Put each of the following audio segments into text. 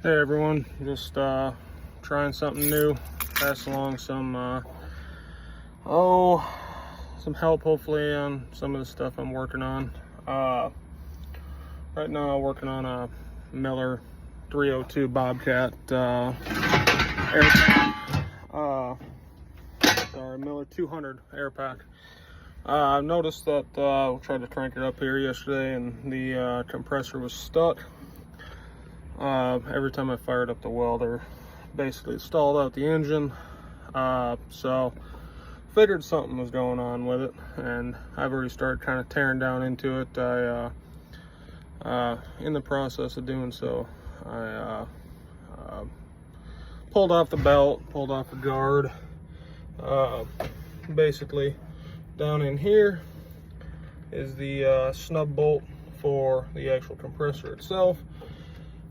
Hey everyone, just trying something new, pass along some some help hopefully on some of the stuff I'm working on. Right now I'm working on a Miller 302 Bobcat Air Pak, Miller 200 Air Pak. I noticed that I tried to crank it up here yesterday and the compressor was stuck. Every time I fired up the welder, basically stalled out the engine. So figured something was going on with it, and I've already started kind of tearing down into it. In the process of doing so, I pulled off the belt, pulled off the guard. Basically, down in here is the snub bolt for the actual compressor itself.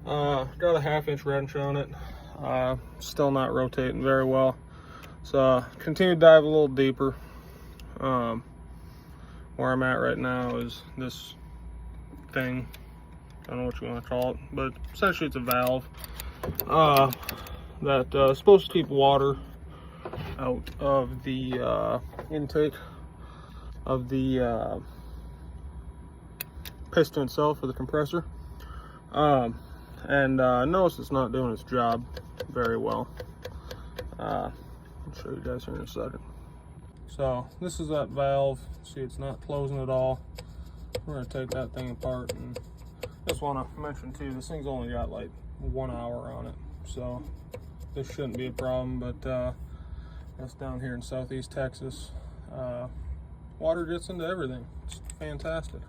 Got a 1/2 inch wrench on it. Still not rotating very well, so continue to dive a little deeper. Where I'm at right now is this thing. I don't know what you want to call it, but essentially it's a valve that is supposed to keep water out of the intake of the piston itself for the compressor. Notice it's not doing its job very well. I'll show you guys here in a second. So this is that valve. See, it's not closing at all. We're going to take that thing apart, and just want to mention too, this thing's only got like 1 hour on it, so this shouldn't be a problem. But that's down here in southeast Texas. Water gets into everything. It's fantastic.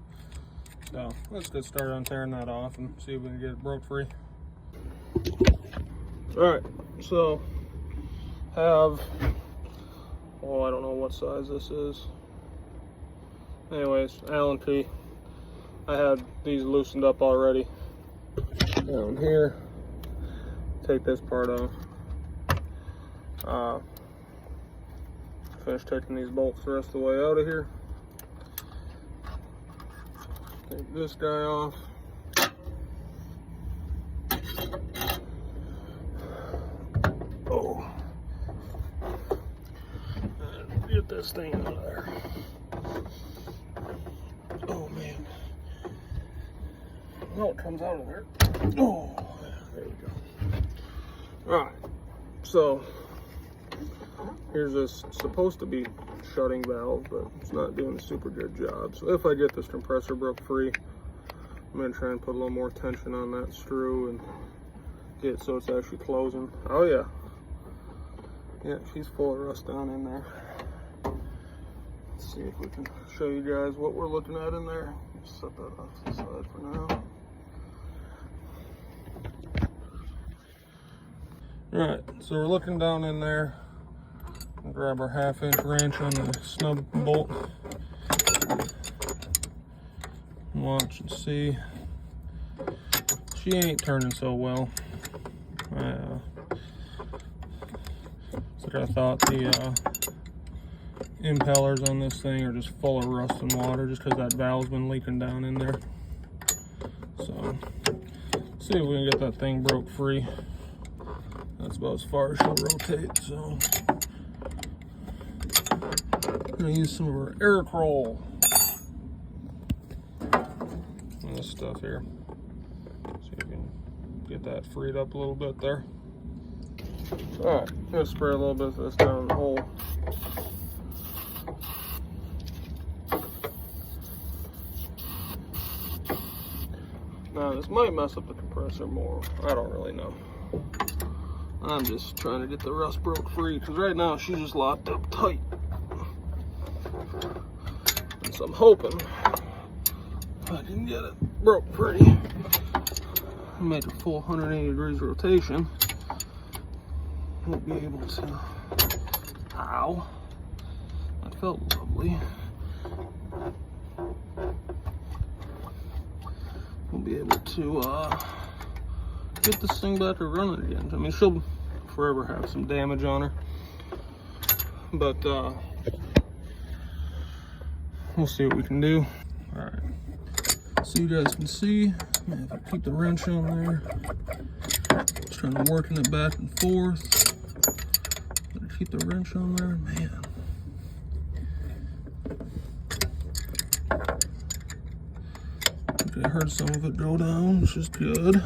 So let's get started on tearing that off and see if we can get it broke free. Alright, so have, I don't know what size this is. Anyways, Allen key. I had these loosened up already. Down here, take this part off. Finish taking these bolts the rest of the way out of here. Take this guy off. Oh. And get this thing out of there. Oh man. Oh, it comes out of there. Oh, there we go. Alright, so here's this supposed to be shutting valve, but it's not doing a super good job. So if I get this compressor broke free, I'm going to try and put a little more tension on that screw and get it so it's actually closing. Oh yeah, she's full of rust down in there. Let's see if we can show you guys what we're looking at in there. Just set that off to the side for now. Alright, so we're looking down in there. Grab our 1/2 inch wrench on the snub bolt. Watch and see. She ain't turning so well. Like I thought, the impellers on this thing are just full of rust and water just because that valve's been leaking down in there. So, see if we can get that thing broke free. That's about as far as she'll rotate, so I'm gonna use some of our air roll on this stuff here. See if we can get that freed up a little bit there. Alright, I'm gonna spray a little bit of this down the hole. Now this might mess up the compressor more. I don't really know. I'm just trying to get the rust broke free because right now she's just locked up tight. So I'm hoping if I can get it broke free, make a full 180 degrees rotation, we'll be able to, ow, that felt lovely. We'll be able to get this thing back to running again. I mean, she'll forever have some damage on her, but we'll see what we can do. All right, so you guys can see, if I keep the wrench on there, Just trying to working it back and forth. Better keep the wrench on there, man. Okay, I heard some of it go down, which is good.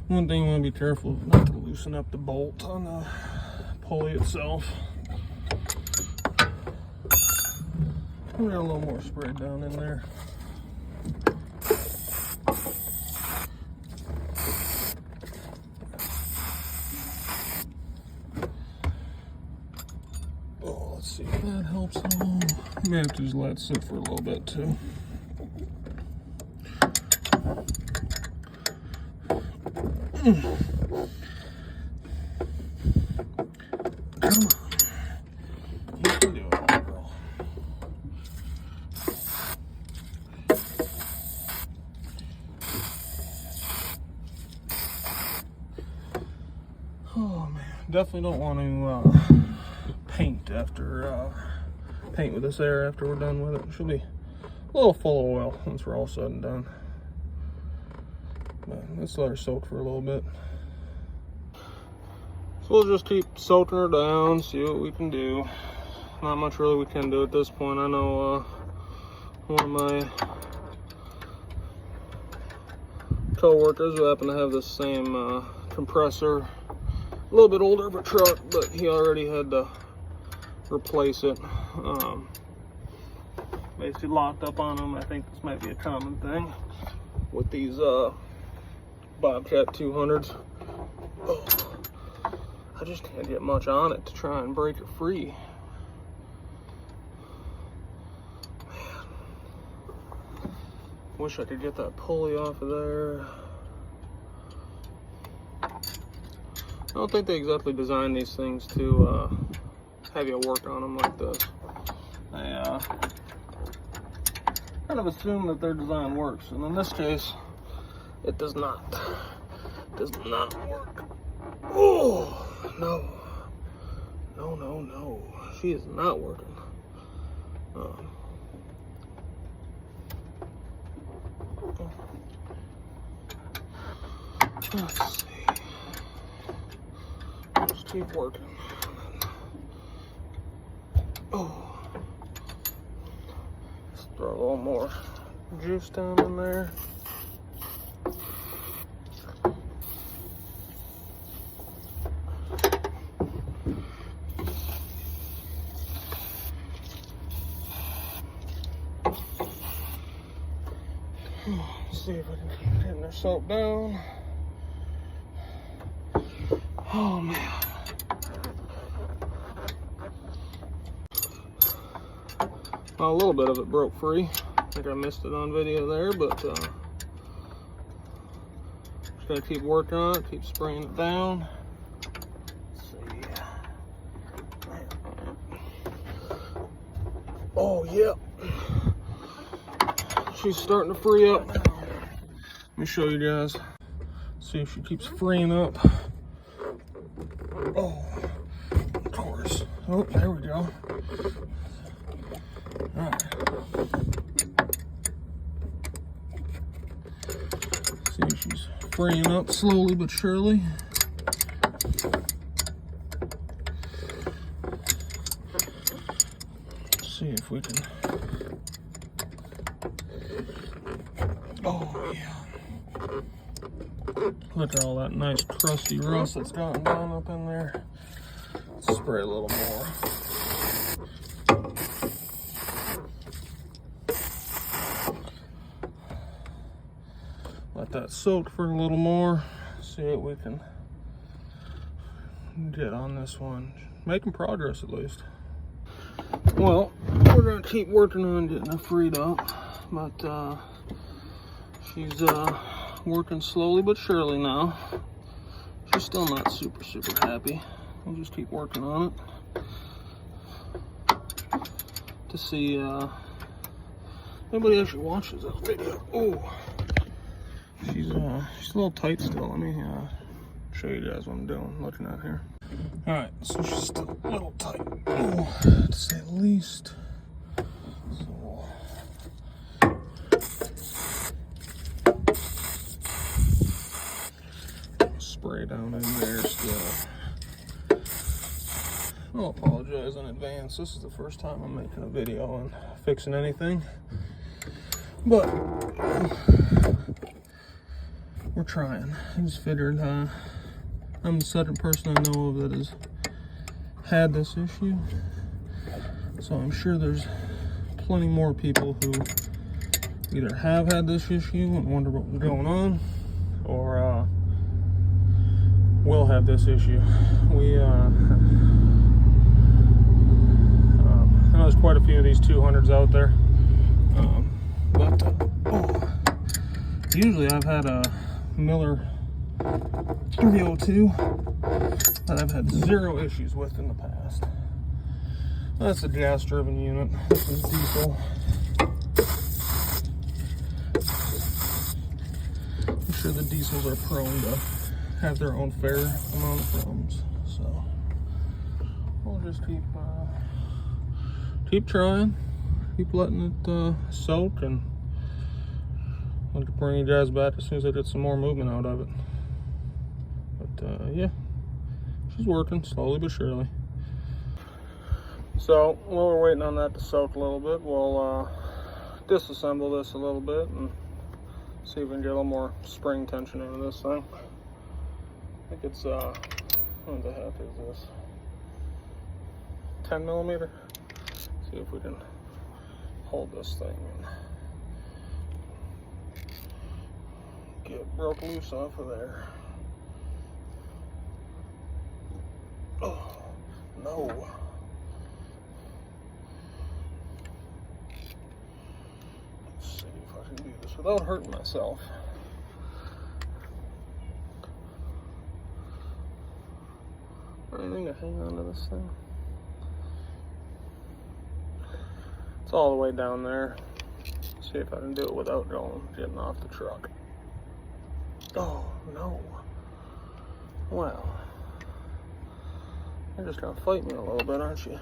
One thing you want to be careful of, not to loosen up the bolt on the pulley itself. We got a little more spray down in there. Oh, let's see if that helps at all. May have to just let it sit for a little bit too. Come on. You can do it, girl. Oh man, definitely don't want to paint with this air after we're done with it. It should be a little full of oil once we're all said and done. But let's let her soak for a little bit. So we'll just keep soaking her down, see what we can do. Not much really we can do at this point. I know one of my co-workers who happen to have the same compressor, a little bit older of a truck, but he already had to replace it. Basically locked up on them. I think this might be a common thing with these Bobcat 200s. Oh, I just can't get much on it to try and break it free. Man, wish I could get that pulley off of there. I don't think they exactly designed these things to have you work on them like this. They kind of assume that their design works, and in this case, it does not. It does not work. Oh, no. No, no, no. She is not working. Let's see. Just keep working. Oh. Let's throw a little more juice down in there. Let's see if I can keep getting her soaked down. Oh man. Well, a little bit of it broke free. I think I missed it on video there, but just gotta keep working on it, keep spraying it down. Let's see. Oh yeah. She's starting to free up. Let me show you guys. See if she keeps freeing up. Oh, of course. Oh, there we go. Alright. See, she's freeing up slowly but surely. Let's see if we can. Oh, yeah. Look at all that nice crusty rust that's gotten down up in there. Let's spray a little more. Let that soak for a little more. See what we can get on this one. Making progress at least. Well, we're gonna keep working on getting her freed up, but she's working slowly but surely now. She's still not super happy. We'll just keep working on it to see if anybody actually watches that video. Oh, she's a little tight still. Let me show you guys what I'm doing, looking at here. All right, so she's still a little tight, to say the least. So we'll I'll apologize in advance. This is the first time I'm making a video on fixing anything, but we're trying. I just figured I'm the second person I know of that has had this issue, so I'm sure there's plenty more people who either have had this issue and wonder what was going on, or will have this issue. I know there's quite a few of these 200s out there, usually I've had a Miller 302 that I've had zero issues with in the past. That's a gas-driven unit. This is diesel. I'm sure the diesels are prone to have their own fair amount of problems, so we'll just keep trying, keep letting it soak, and I'll bring you guys back as soon as I get some more movement out of it. But yeah, she's working slowly but surely. So while we're waiting on that to soak a little bit, we'll disassemble this a little bit and see if we can get a little more spring tension out of this thing. I think it's what the heck is this? 10 millimeter. See if we can hold this thing and get broke loose off of there. Oh no. Let's see if I can do this without hurting myself. Anything to hang on to this thing? It's all the way down there. See if I can do it without getting off the truck. Oh no. Well, you're just gonna fight me a little bit, aren't you?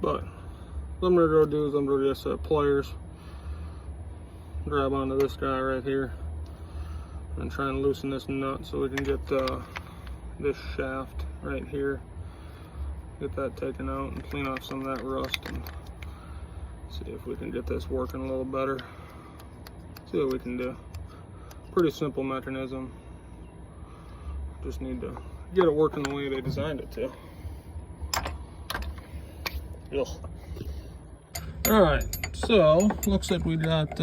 But what I'm gonna go do is I'm gonna just pliers, grab onto this guy right here and try and loosen this nut so we can get this shaft right here, get that taken out and clean off some of that rust, and see if we can get this working a little better. See what we can do. Pretty simple mechanism, just need to get it working the way they designed it to. Ugh. Alright, so looks like we got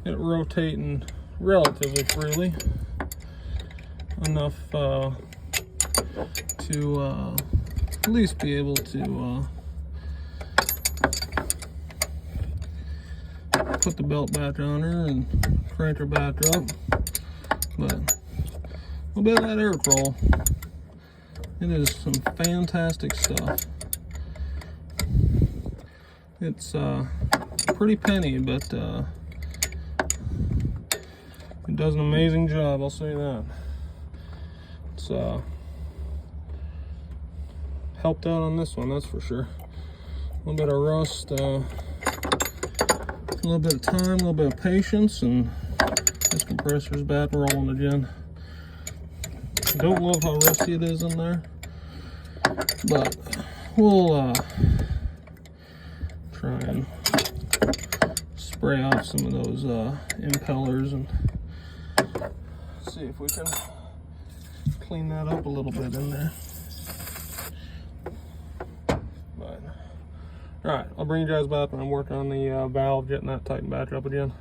it rotating relatively freely, enough to at least be able to put the belt back on her and crank her back up. But a little bit of that air roll, it is some fantastic stuff. It's pretty penny, but it does an amazing job, I'll say that. It's helped out on this one, that's for sure. A little bit of rust, a little bit of time, a little bit of patience, and this compressor's back rolling again. Don't love how rusty it is in there, but we'll try and spray off some of those impellers and see if we can clean that up a little bit in there. But all right, I'll bring you guys back when I'm working on the valve, getting that tightened back up again.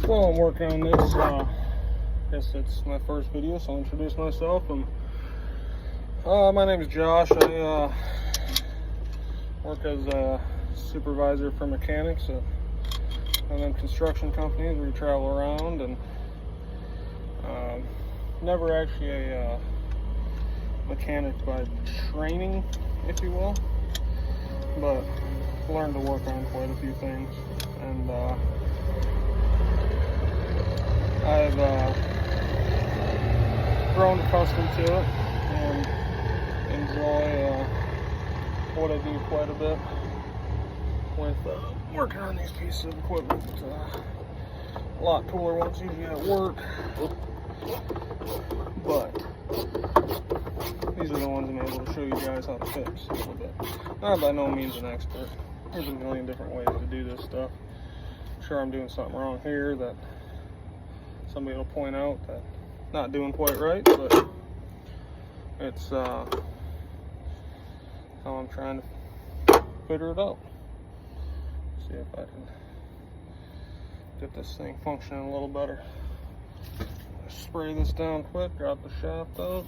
So while I'm working on this, I guess it's my first video, so I'll introduce myself. My name is Josh. I work as a supervisor for mechanics at one of them construction companies where you travel around, and never actually a mechanic by training, if you will, but learned to work on quite a few things, and I've grown accustomed to it and enjoy what I do quite a bit with working on these pieces of equipment. a lot cooler once you get at work. But these are the ones I'm able to show you guys how to fix a little bit. I'm by no means an expert. There's a million different ways to do this stuff. I'm sure I'm doing something wrong here that somebody will point out that not doing quite right, but it's how I'm trying to figure it out. See if I can get this thing functioning a little better. Spray this down quick, drop the shaft out.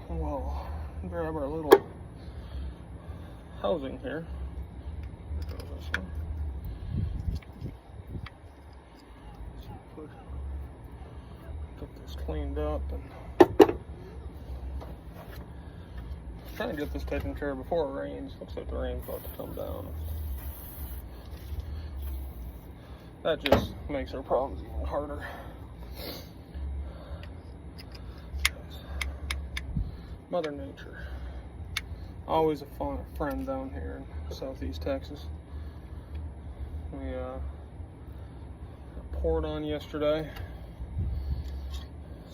Well, grab our little housing here. Get this cleaned up and trying to get this taken care of before it rains. Looks like the rain's about to come down. That just makes our problems even harder. Mother Nature. Always a fun friend down here in Southeast Texas. We poured on yesterday,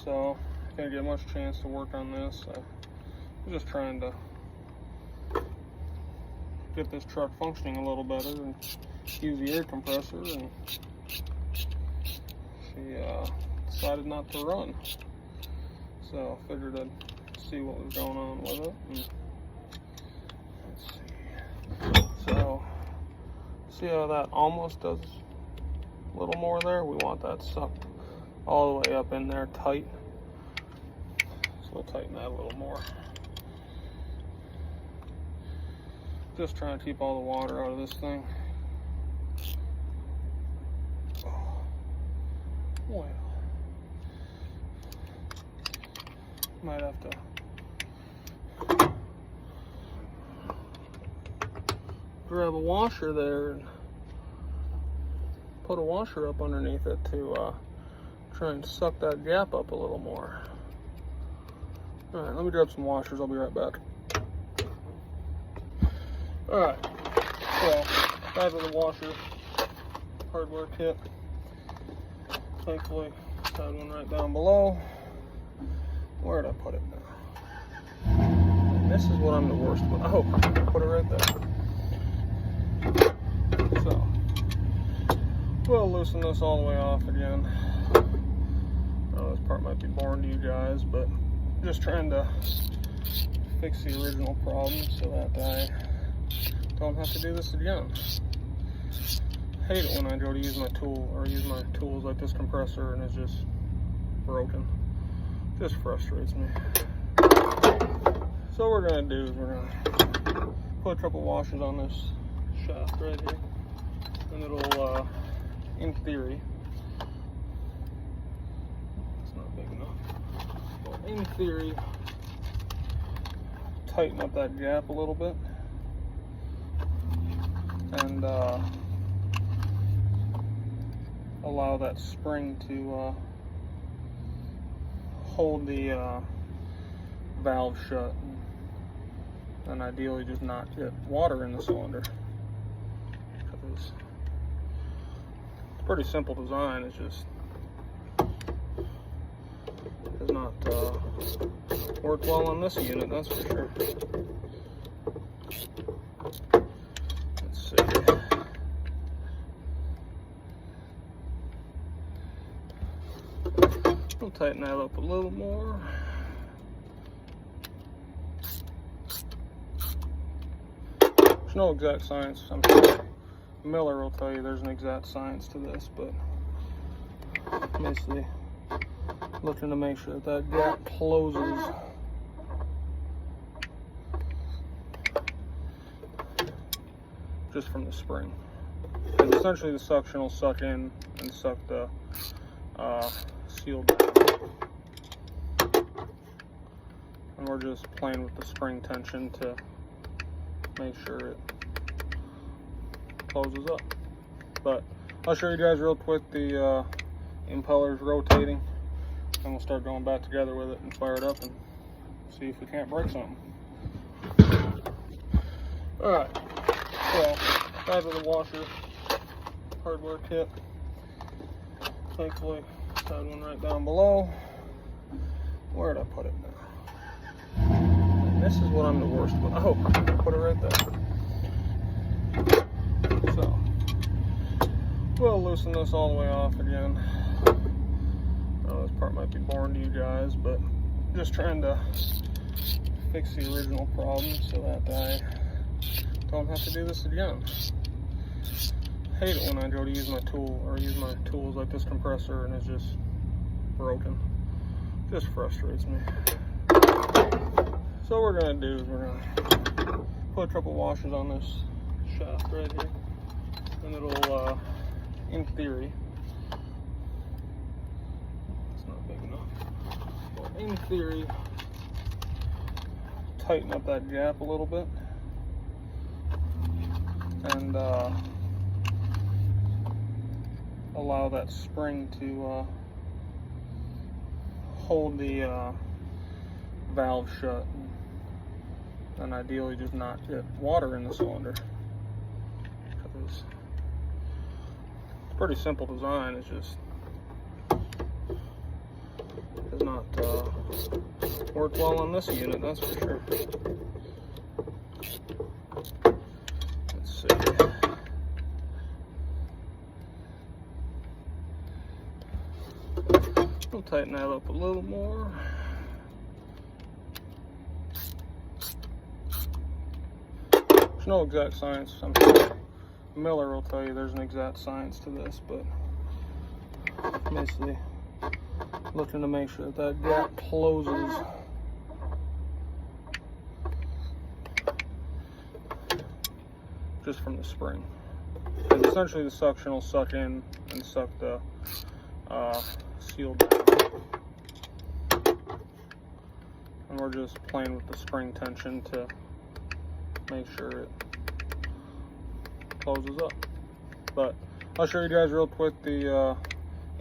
so didn't get much chance to work on this. I'm just trying to get this truck functioning a little better and use the air compressor, and she decided not to run. So I figured I'd see what was going on with it. And let's see. So see how that almost does a little more there? We want that sucked all the way up in there tight. So we'll tighten that a little more. Just trying to keep all the water out of this thing. Well, might have to grab a washer there and put a washer up underneath it to try and suck that gap up a little more. Alright, let me grab some washers, I'll be right back. Alright, so back to the washer hardware kit. Thankfully, had one right down below. Where did I put it now? And this is what I'm the worst with. Oh, I put it right there. So, we'll loosen this all the way off again. Oh, this part might be boring to you guys, but I'm just trying to fix the original problem so that I don't have to do this again. I hate it when I go to use my tool or use my tools like this compressor and it's just broken. Just frustrates me. So what we're gonna do is we're gonna put a couple washers on this shaft right here, and it'll, in theory, it's not big enough, but in theory, tighten up that gap a little bit, and allow that spring to hold the valve shut, and ideally just not get water in the cylinder. It's a pretty simple design, it's just does not work well on this unit, that's for sure. Let's see. We'll tighten that up a little more. There's no exact science. I'm sure Miller will tell you there's an exact science to this, but basically looking to make sure that that gap closes. Just from the spring. And essentially the suction will suck in and suck the sealed down. And we're just playing with the spring tension to make sure it closes up. But I'll show you guys real quick the impeller's rotating, and we'll start going back together with it and fire it up and see if we can't break something. Alright, so back to the washer hardware kit. Thankfully, I had one right down below. Where did I put it now? And this is what I'm the worst with. Oh, I put it right there. So, we'll loosen this all the way off again. I know this part might be boring to you guys, but I'm just trying to fix the original problem so that I don't have to do this again. I hate it when I go to use my tool or use my tools like this compressor and it's just broken. It just frustrates me. So what we're gonna do is we're gonna put a couple washers on this shaft right here, and it'll, in theory, it's not big enough, but in theory, tighten up that gap a little bit, and allow that spring to hold the valve shut, and ideally just not get water in the cylinder. It's a pretty simple design, it's just does not work well on this unit, that's for sure. Let's see. We'll tighten that up a little more. There's no exact science. I'm sure Miller will tell you there's an exact science to this, but basically looking to make sure that that gap closes. Just from the spring. And essentially the suction will suck in and suck the sealed down. And we're just playing with the spring tension to make sure it closes up. But I'll show you guys real quick the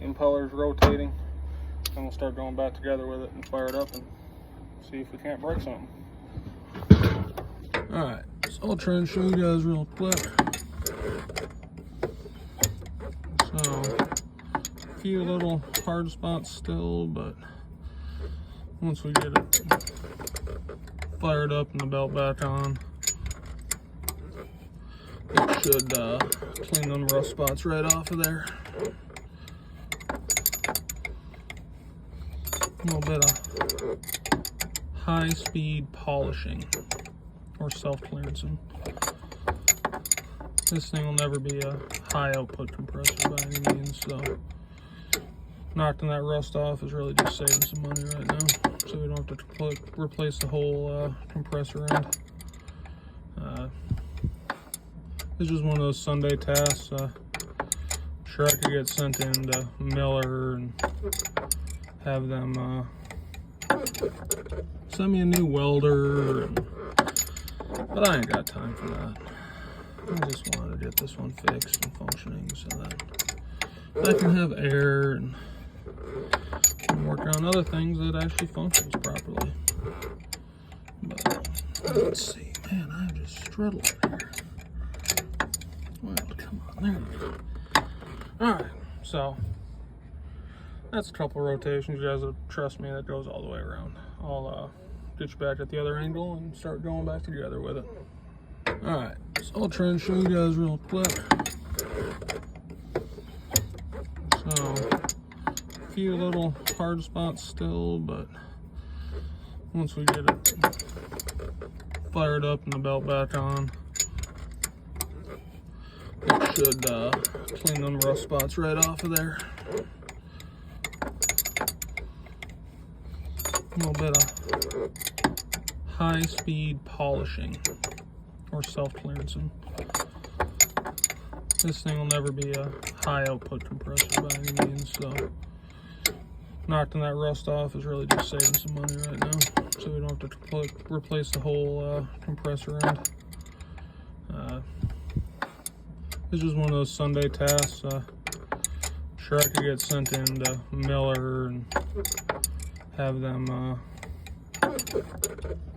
impeller's rotating, and we'll start going back together with it and fire it up and see if we can't break something. Alright, so I'll try and show you guys real quick. So, a few little hard spots still, but once we get it fired up and the belt back on, it should clean them rough spots right off of there. A little bit of high-speed polishing or self-clearancing. This thing will never be a high-output compressor by any means, so knocking that rust off is really just saving some money right now, so we don't have to replace the whole compressor end. This is one of those Sunday tasks. Sure, I could get sent into Miller and have them send me a new welder, but I ain't got time for that. I just wanted to get this one fixed and functioning so that I can have air and work on other things that actually functions properly. But let's see, man, I just struggled here. Well, come on, there we go. Alright, so that's a couple rotations. You guys will trust me, that goes all the way around. I'll get you back at the other angle and start going back together with it. Alright, so I'll try and show you guys real quick. So, a few little hard spots still, but once we get it fired up and the belt back on, it should clean them rough spots right off of there. A little bit of high-speed polishing or self-clearancing. This thing will never be a high-output compressor by any means, so knocking that rust off is really just saving some money right now, so we don't have to replace the whole compressor end. This is one of those Sunday tasks. Sure, I could get sent into Miller and have them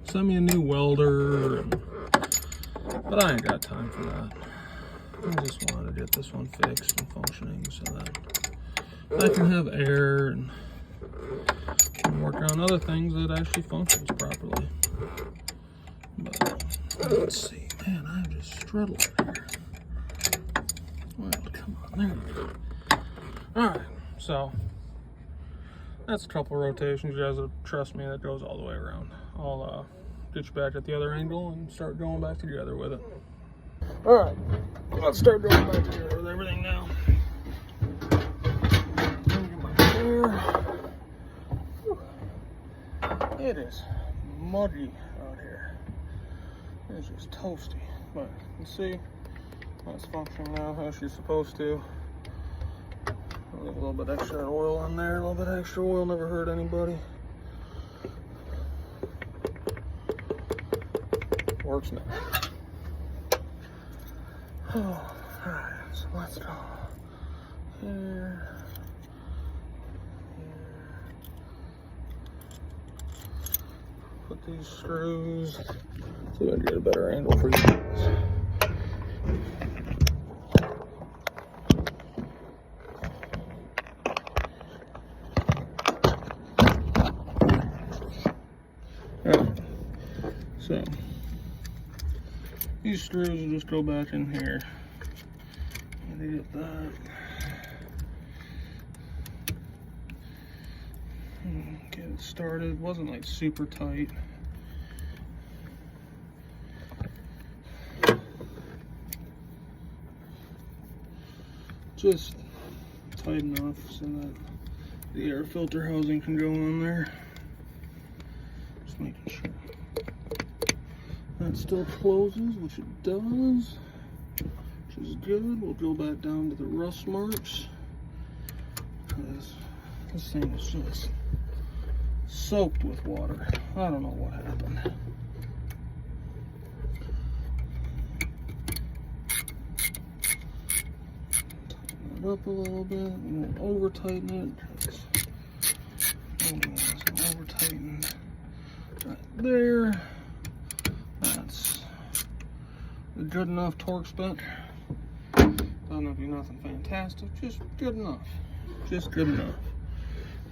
send me a new welder, But I ain't got time for that. I just wanted to get this one fixed and functioning so that I can have air and work on other things that actually functions properly. But let's see, man, I just struggled here. Well, come on, there you go. Alright, so that's a couple of rotations. You guys will trust me, that goes all the way around. I'll get you back at the other angle and start going back together with it. Alright, let's start going back together with everything now. It is muddy out here. It's just toasty. But you see, that's functioning now how she's supposed to. I'll leave a little bit extra oil on there. A little bit extra oil never hurt anybody. Works now. Oh, alright, so let's go here. Put these screws so I can get a better angle for you guys. Alright, so these screws will just go back in here. And get that. Get it started. Wasn't like super tight. Just tight enough so that the air filter housing can go on there. Just making sure that still closes, which it does, which is good. We'll go back down to the rust marks because this thing is just soaked with water. I don't know what happened. Tighten it up a little bit. We won't over tighten it. Over tightened right there. That's a good enough torque spec. Doesn't have to be nothing fantastic, just good enough. Just good enough.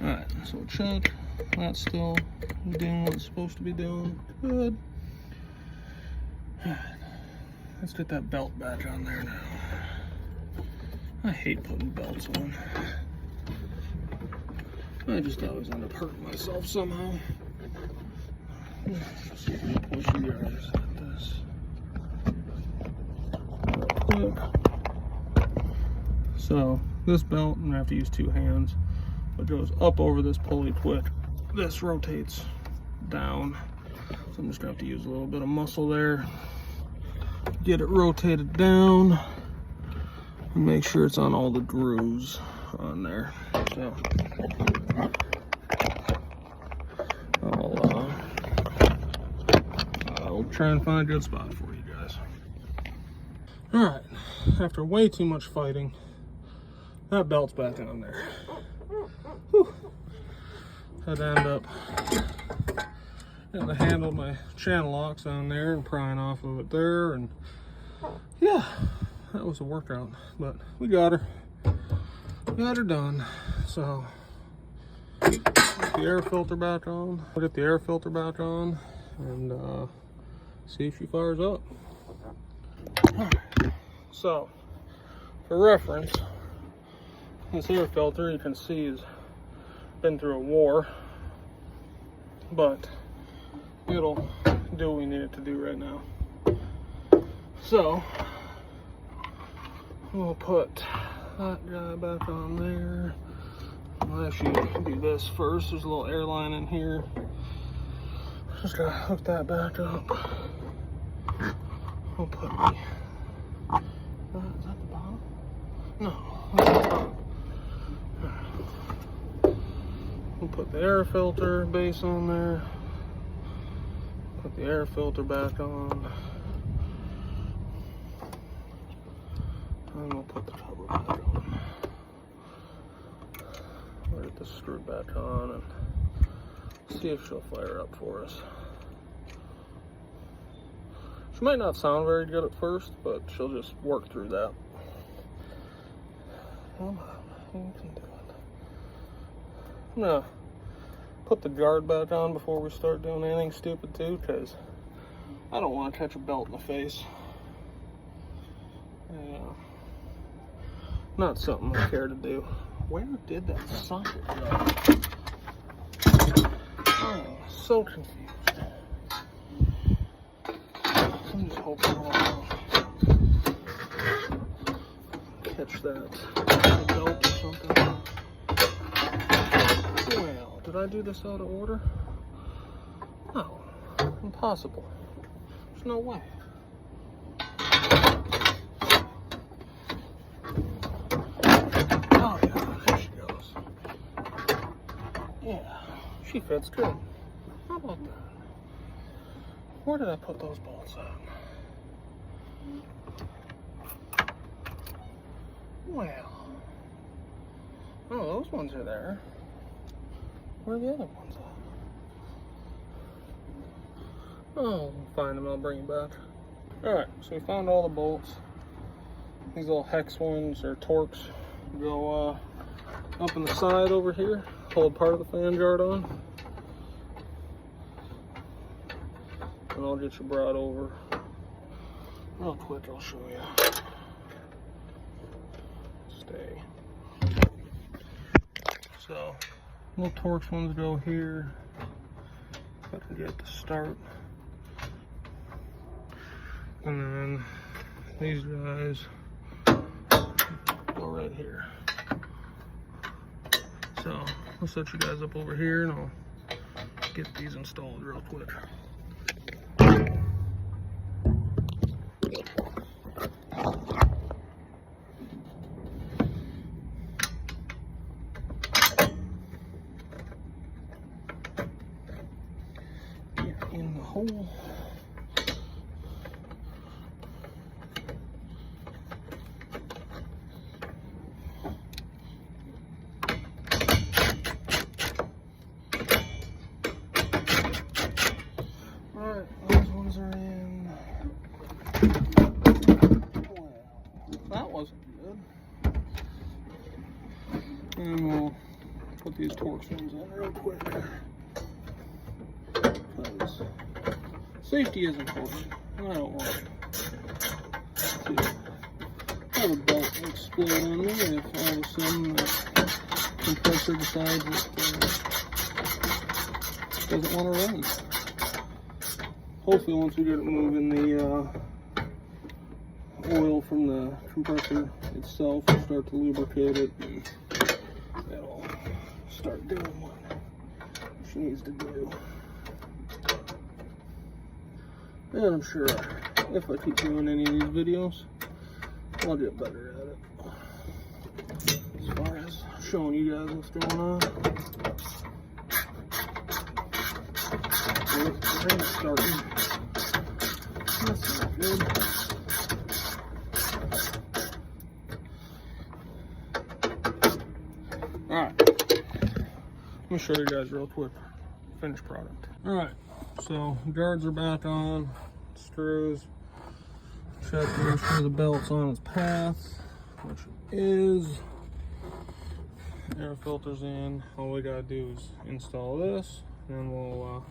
Alright, so check. That's still doing what it's supposed to be doing. Good. Alright, let's get that belt back on there now. I hate putting belts on. I just always end up hurting myself somehow. Let's see if I can push you guys at this. Real quick. So, this belt, I'm going to have to use two hands. It goes up over this pulley quick. This rotates down. So I'm just going to have to use a little bit of muscle there. Get it rotated down. And make sure it's on all the grooves on there. So, I'll try and find a good spot for you guys. Alright, after way too much fighting, that belt's back on there. Whew. Had to end up getting the handle of my channel locks on there and prying off of it there, and yeah, that was a workout, but we got her. Got her done. So get the air filter back on. We'll get the air filter back on and see if she fires up. Alright. So for reference, this air filter, you can see, has been through a war, but it'll do what we need it to do right now. So we'll put that guy back on there. I'll actually do this first. There's a little air line in here. Just gotta hook that back up. We'll put the, is that the bottom? No, that's the top. We'll put the air filter base on there. Put the air filter back on. And we'll put the cover back on. We'll get this screw back on and see if she'll fire up for us. She might not sound very good at first, but she'll just work through that. Come on, you can do it. I'm gonna put the guard back on before we start doing anything stupid too, because I don't want to catch a belt in the face. Yeah. Not something I care to do. Where did that socket go? Oh, so confused. I'm just hoping I'll catch that belt or something. Well, did I do this out of order? No, impossible. There's no way. Oh yeah, there she goes. Yeah, she fits good. How about that? Where did I put those bolts at? Well, oh, those ones are there. Where are the other ones at? Oh, I'll find them and I'll bring you back. Alright, so we found all the bolts. These little hex ones or Torx go up in the side over here, hold part of the fan guard on. And I'll get you brought over real quick, I'll show you. Stay. So, little Torx ones go here. If I can get it to start. And then these guys go right here. So, I'll set you guys up over here and I'll get these installed real quick. In the hole. Alright, those ones are in. Well, that wasn't good. And we'll put these Torx ones in real quick. Safety is important. I don't want to have a belt explode on me if all of a sudden the compressor decides it doesn't want to run. Hopefully once we get it moving, the oil from the compressor itself will start to lubricate it and it'll start doing what she needs to do. And I'm sure if I keep doing any of these videos, I'll get better at it. As far as showing you guys what's going on. The rain's starting. That's not good. Alright. Let me show you guys real quick. Finished product. Alright. So, guards are back on, screws, check to make sure the belt's on its path, which it is. Air filter's in. All we gotta do is install this, and then we'll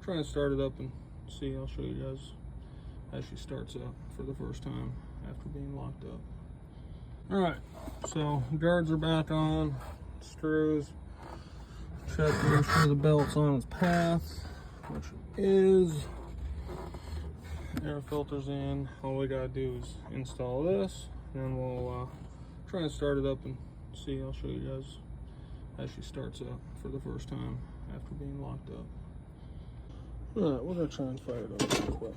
try and start it up and see. I'll show you guys as she starts up for the first time after being locked up. Alright, so guards are back on, screws, check to make sure the belt's on its path, which it is. Air filter's in. All we gotta do is install this, and then we'll try and start it up and see. I'll show you guys as she starts up for the first time after being locked up. Alright, we're gonna try and fire it up real quick.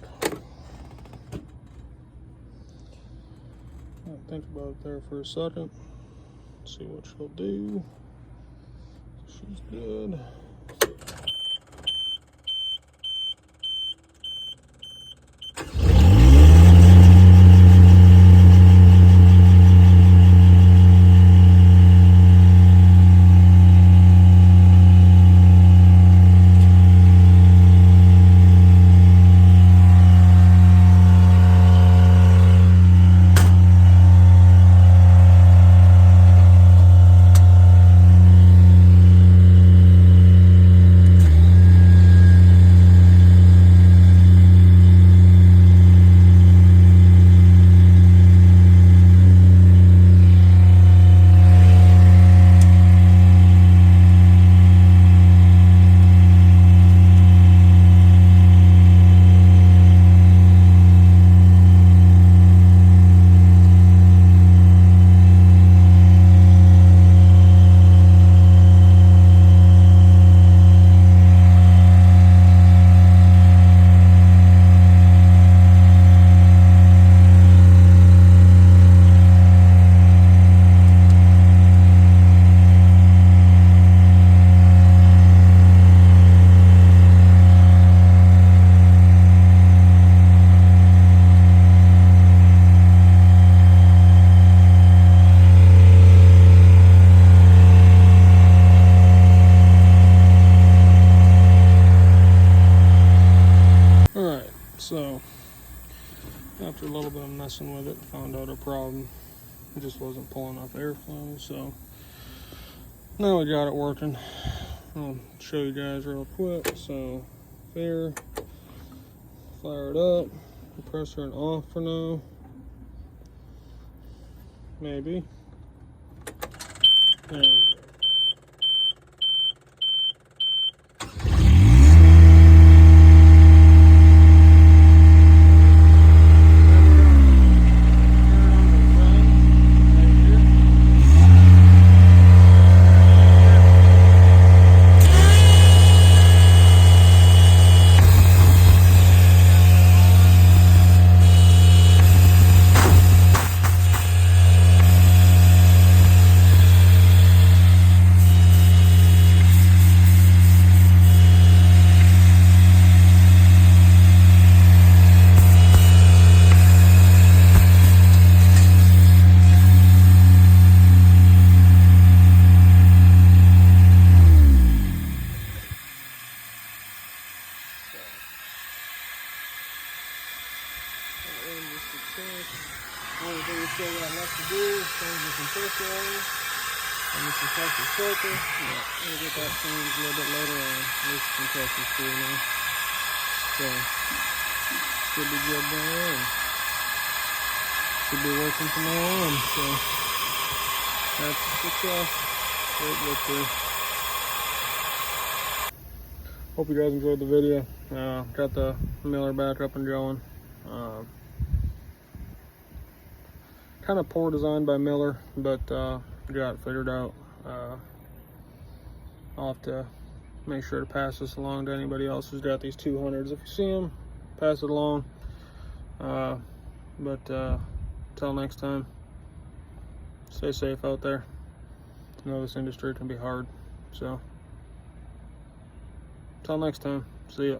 Think about it there for a second. See what she'll do. She's good. messing with it, found out a problem. It just wasn't pulling enough airflow, so now we got it working. I'll show you guys real quick. So there, fire it up, compressor and off for now. Maybe. There we go. Only thing we still got left to do is change the compressor oil and the compressor filter. Yeah, we'll get that changed a little bit later on. At least the compressor's cool now. So, should be good there. And should be working from now on. So, that's success. Great victory. Hope you guys enjoyed the video. Got the Miller back up and going. Kind of poor design by Miller, but got it figured out. I'll have to make sure to pass this along to anybody else who's got these 200s. If you see them, pass it along. Till next time, stay safe out there. I know this industry can be hard, so till next time, see ya.